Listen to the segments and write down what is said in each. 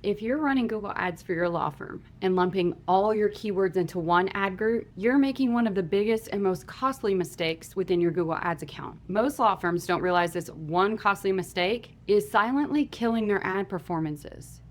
If you're running Google Ads for your law firm and lumping all your keywords into one ad group, you're making one of the biggest and most costly mistakes within your Google Ads account. Most law firms don't realize this one costly mistake is silently killing their ad performances,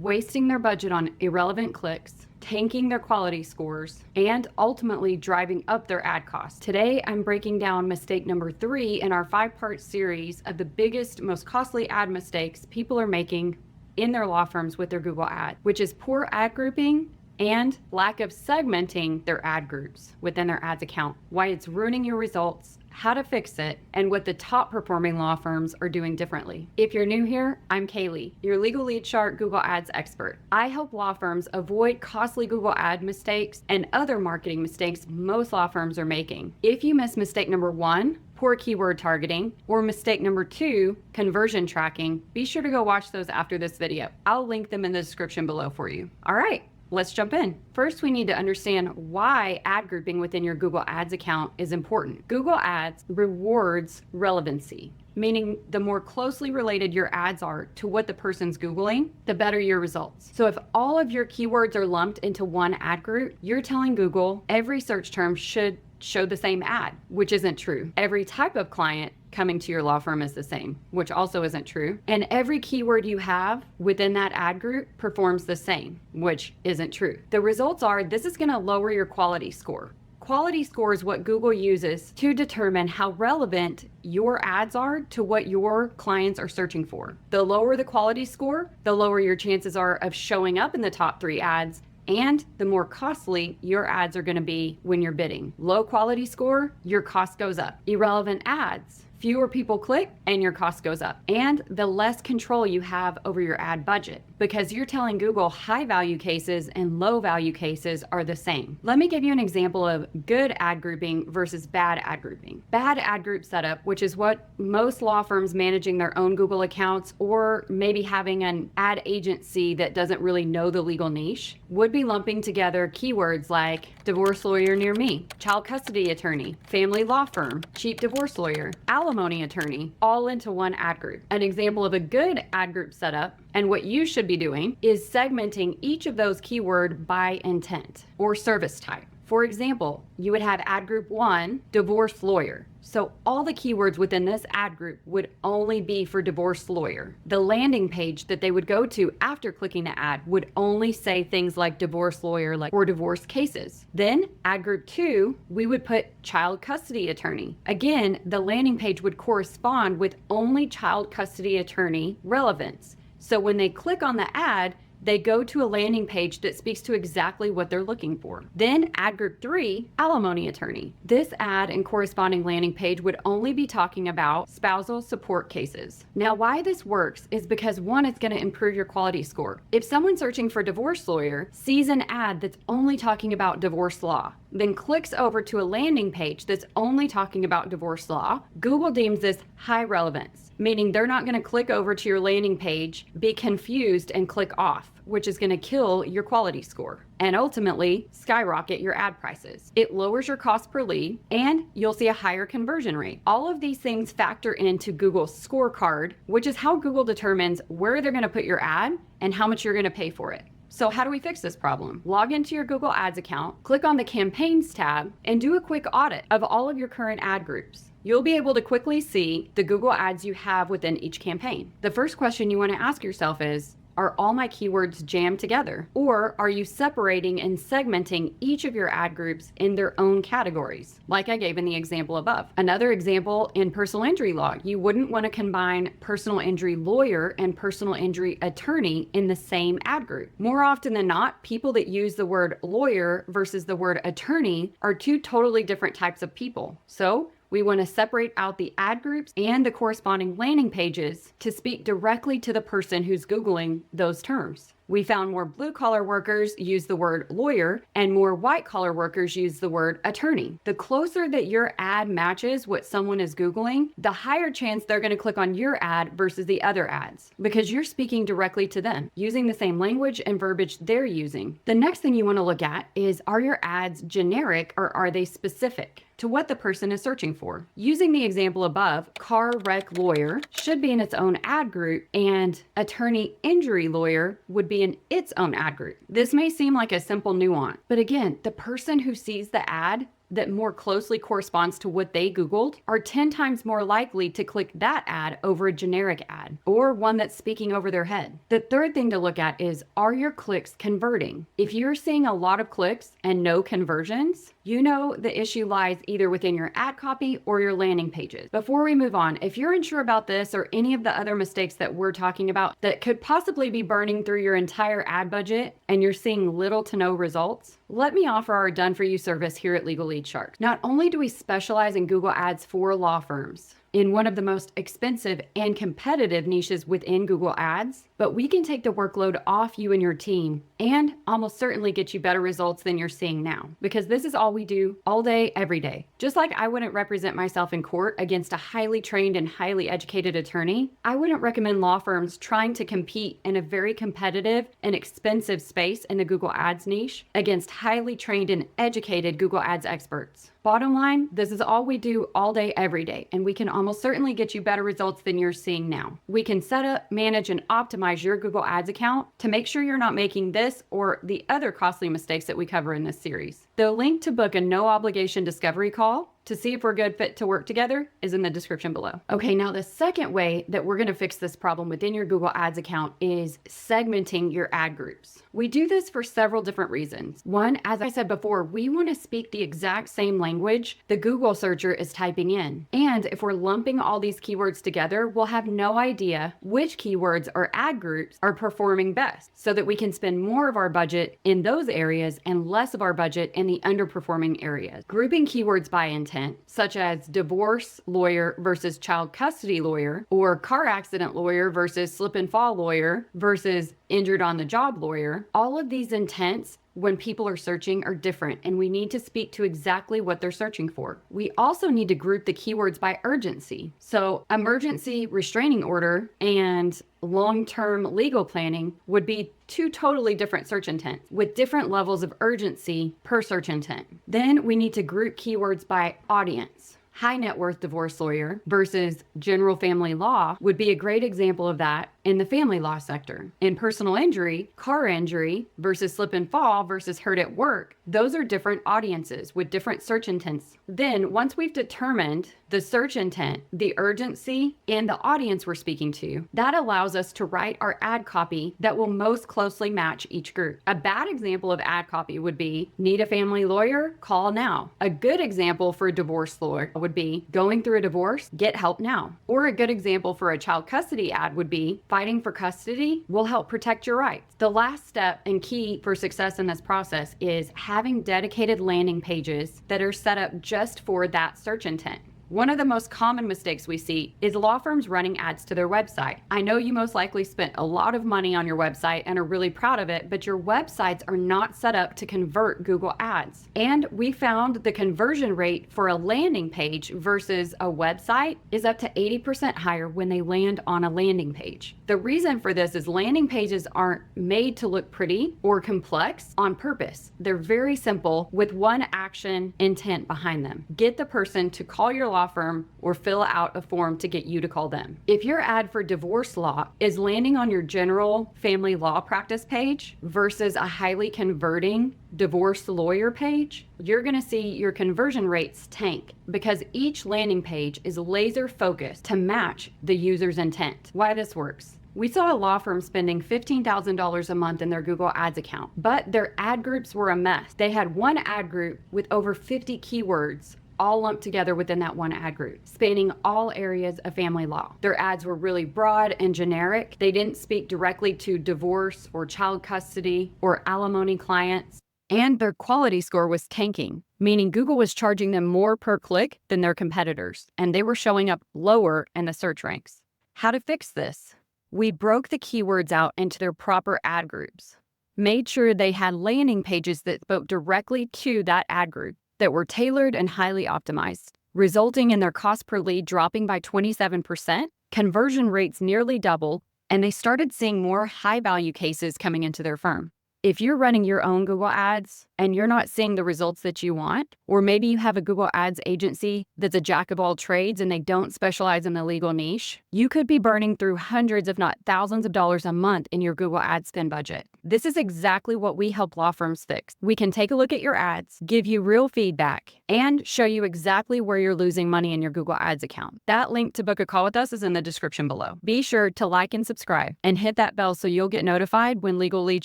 wasting their budget on irrelevant clicks, tanking their quality scores, and ultimately driving up their ad costs. Today, I'm breaking down mistake number 3 in our 5-part series of the biggest, most costly ad mistakes people are making in their law firms with their Google ad, which is poor ad grouping and lack of segmenting their ad groups within their ads account, why it's ruining your results, how to fix it, and what the top performing law firms are doing differently. If you're new here, I'm Kaylee, your Legal Lead Chart Google Ads expert. I help law firms avoid costly Google ad mistakes and other marketing mistakes most law firms are making. If you miss mistake number 1, poor keyword targeting, or mistake number 2, conversion tracking, be sure to go watch those after this video. I'll link them in the description below for you. All right, let's jump in. First, we need to understand why ad grouping within your Google Ads account is important. Google Ads rewards relevancy, meaning the more closely related your ads are to what the person's Googling, the better your results. So if all of your keywords are lumped into one ad group, you're telling Google every search term should show the same ad, which isn't true. Every type of client coming to your law firm is the same, which also isn't true. And every keyword you have within that ad group performs the same, which isn't true. The results are this is going to lower your quality score. Quality score is what Google uses to determine how relevant your ads are to what your clients are searching for. The lower the quality score, the lower your chances are of showing up in the top 3 ads, and the more costly your ads are going to be when you're bidding. Low quality score, your cost goes up. Irrelevant ads, fewer people click and your cost goes up. And the less control you have over your ad budget, because you're telling Google high value cases and low value cases are the same. Let me give you an example of good ad grouping versus bad ad grouping. Bad ad group setup, which is what most law firms managing their own Google accounts or maybe having an ad agency that doesn't really know the legal niche, would be lumping together keywords like divorce lawyer near me, child custody attorney, family law firm, cheap divorce lawyer, alimony attorney, all into one ad group. An example of a good ad group setup and what you should be doing is segmenting each of those keywords by intent or service type. For example, you would have ad group 1, divorce lawyer. So all the keywords within this ad group would only be for divorce lawyer. The landing page that they would go to after clicking the ad would only say things like divorce lawyer or divorce cases. Then ad group 2, we would put child custody attorney. Again, the landing page would correspond with only child custody attorney relevance. So when they click on the ad, they go to a landing page that speaks to exactly what they're looking for. Then ad group 3, alimony attorney. This ad and corresponding landing page would only be talking about spousal support cases. Now, why this works is because 1, it's going to improve your quality score. If someone searching for divorce lawyer sees an ad that's only talking about divorce law, then clicks over to a landing page that's only talking about divorce law, Google deems this high relevance, meaning they're not going to click over to your landing page, be confused, and click off, which is going to kill your quality score and ultimately skyrocket your ad prices. It lowers your cost per lead and you'll see a higher conversion rate. All of these things factor into Google's scorecard, which is how Google determines where they're going to put your ad and how much you're going to pay for it. So how do we fix this problem? Log into your Google Ads account, click on the Campaigns tab, and do a quick audit of all of your current ad groups. You'll be able to quickly see the Google ads you have within each campaign. The first question you want to ask yourself is, are all my keywords jammed together? Or are you separating and segmenting each of your ad groups in their own categories, like I gave in the example above? Another example in personal injury law, you wouldn't want to combine personal injury lawyer and personal injury attorney in the same ad group. More often than not, people that use the word lawyer versus the word attorney are 2 totally different types of people. So we want to separate out the ad groups and the corresponding landing pages to speak directly to the person who's Googling those terms. We found more blue-collar workers use the word lawyer and more white-collar workers use the word attorney. The closer that your ad matches what someone is Googling, the higher chance they're going to click on your ad versus the other ads because you're speaking directly to them, using the same language and verbiage they're using. The next thing you want to look at is, are your ads generic or are they specific to what the person is searching for? Using the example above, car wreck lawyer should be in its own ad group and attorney injury lawyer would be in its own ad group. This may seem like a simple nuance, but again, the person who sees the ad that more closely corresponds to what they Googled are 10 times more likely to click that ad over a generic ad or one that's speaking over their head. The third thing to look at is, are your clicks converting? If you're seeing a lot of clicks and no conversions, you know the issue lies either within your ad copy or your landing pages. Before we move on, if you're unsure about this or any of the other mistakes that we're talking about that could possibly be burning through your entire ad budget and you're seeing little to no results, let me offer our Done For You service here at Legal Lead Shark. Not only do we specialize in Google Ads for law firms, in one of the most expensive and competitive niches within Google Ads, but we can take the workload off you and your team and almost certainly get you better results than you're seeing now, because this is all we do all day, every day. Just like I wouldn't represent myself in court against a highly trained and highly educated attorney, I wouldn't recommend law firms trying to compete in a very competitive and expensive space in the Google Ads niche against highly trained and educated Google Ads experts. Bottom line, this is all we do all day, every day, and we can almost certainly get you better results than you're seeing now. We can set up, manage, and optimize your Google Ads account to make sure you're not making this or the other costly mistakes that we cover in this series. The link to book a no obligation discovery call to see if we're a good fit to work together is in the description below. Okay, now the second way that we're gonna fix this problem within your Google Ads account is segmenting your ad groups. We do this for several different reasons. One, as I said before, we wanna speak the exact same language the Google searcher is typing in. And if we're lumping all these keywords together, we'll have no idea which keywords or ad groups are performing best so that we can spend more of our budget in those areas and less of our budget in the underperforming areas. Grouping keywords by intent, such as divorce lawyer versus child custody lawyer, or car accident lawyer versus slip and fall lawyer versus injured on the job lawyer, all of these intents when people are searching are different, and we need to speak to exactly what they're searching for. We also need to group the keywords by urgency. So emergency restraining order and long-term legal planning would be two totally different search intents with different levels of urgency per search intent. Then we need to group keywords by audience. High net worth divorce lawyer versus general family law would be a great example of that in the family law sector. In personal injury, car injury versus slip and fall versus hurt at work, those are different audiences with different search intents. Then once we've determined the search intent, the urgency, and the audience we're speaking to, that allows us to write our ad copy that will most closely match each group. A bad example of ad copy would be, need a family lawyer? Call now. A good example for a divorce lawyer would be, going through a divorce? Get help now. Or a good example for a child custody ad would be, fighting for custody will help protect your rights. The last step and key for success in this process is having dedicated landing pages that are set up just for that search intent. One of the most common mistakes we see is law firms running ads to their website. I know you most likely spent a lot of money on your website and are really proud of it, but your websites are not set up to convert Google Ads. And we found the conversion rate for a landing page versus a website is up to 80% higher when they land on a landing page. The reason for this is landing pages aren't made to look pretty or complex on purpose. They're very simple with one action intent behind them. Get the person to call your law firm or fill out a form to get you to call them. If your ad for divorce law is landing on your general family law practice page versus a highly converting divorce lawyer page, you're going to see your conversion rates tank because each landing page is laser focused to match the user's intent. Why this works. We saw a law firm spending $15,000 a month in their Google Ads account, but their ad groups were a mess. They had one ad group with over 50 keywords all lumped together within that one ad group, spanning all areas of family law. Their ads were really broad and generic. They didn't speak directly to divorce or child custody or alimony clients. And their quality score was tanking, meaning Google was charging them more per click than their competitors, and they were showing up lower in the search ranks. How to fix this? We broke the keywords out into their proper ad groups, made sure they had landing pages that spoke directly to that ad group, that were tailored and highly optimized, resulting in their cost per lead dropping by 27%, conversion rates nearly doubled, and they started seeing more high-value cases coming into their firm. If you're running your own Google Ads and you're not seeing the results that you want, or maybe you have a Google Ads agency that's a jack of all trades and they don't specialize in the legal niche, you could be burning through hundreds, if not thousands of dollars a month in your Google Ad spend budget. This is exactly what we help law firms fix. We can take a look at your ads, give you real feedback, and show you exactly where you're losing money in your Google Ads account. That link to book a call with us is in the description below. Be sure to like and subscribe and hit that bell so you'll get notified when Legal Lead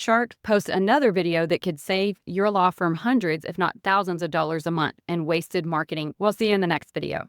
Shark posts another video that could save your law firm hundreds, if not thousands of dollars a month in wasted marketing. We'll see you in the next video.